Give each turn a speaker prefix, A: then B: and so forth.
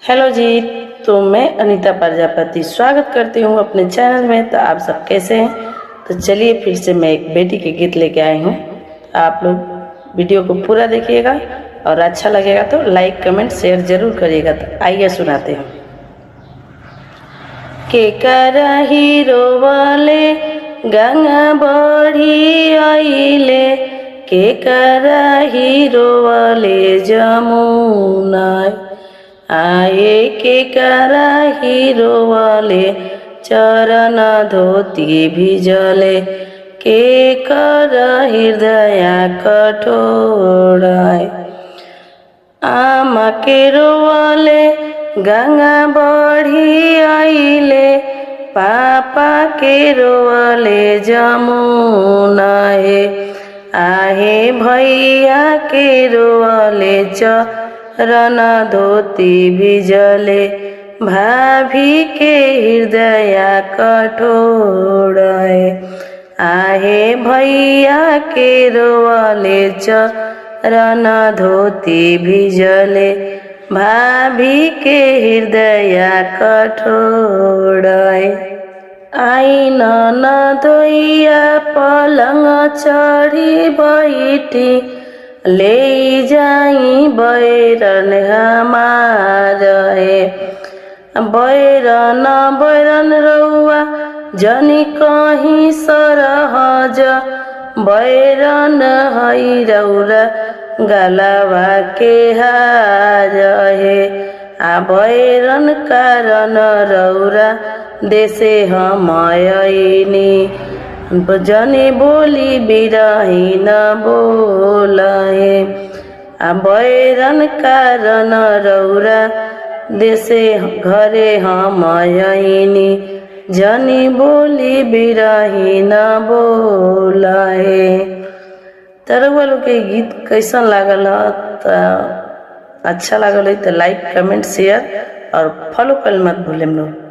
A: Hello जी। तो मैं अनीता प्रजापति स्वागत करती हूँ अपने चैनल में। तो आप सब कैसे हैं? तो चलिए फिर से मैं एक बेटी के गीत लेके आई हूँ। तो आप लोग वीडियो को पूरा देखिएगा और अच्छा लगेगा तो लाइक कमेंट शेयर जरूर करिएगा। तो आइए सुनाते हैं। के करा हीरो वाले गंगा बढ़ी आइले, के करा हीरो वाले जमुना आए, के करा हीरो वाले चरण धोती भिजले, के करा हृदय कठोराय आमा के रोवाले गंगा बढ़ी आइले, पापा के रोवाले जमुना है आहे, भैया के रोवाले चरण धोती भिजले, भाभी के हृदय कठोराय आहे, भैया के रोवाले चरण धोती भिजले, भाभी के हृदय कठोराय आई ननदोइया पलंग चढ़ी बैठी, ले जाई बैरन हमार है, बैरन बैरन रउआ जनी कहीं सरहज, बैरन हई रउरा गलवा के हार है, आ बैरन कारण रउरा देशे हम आइनी, जनी बोली बिरही न बोलाए, आ बैरन कारण रउरा देशे घरे हम आइनी, जनी बोली बिरही न बोलाए। तरवल के गीत कैसन लागल है? तो अच्छा लागल है तो लाइक कमेंट शेयर और फॉलो कर मत भूलें लोग।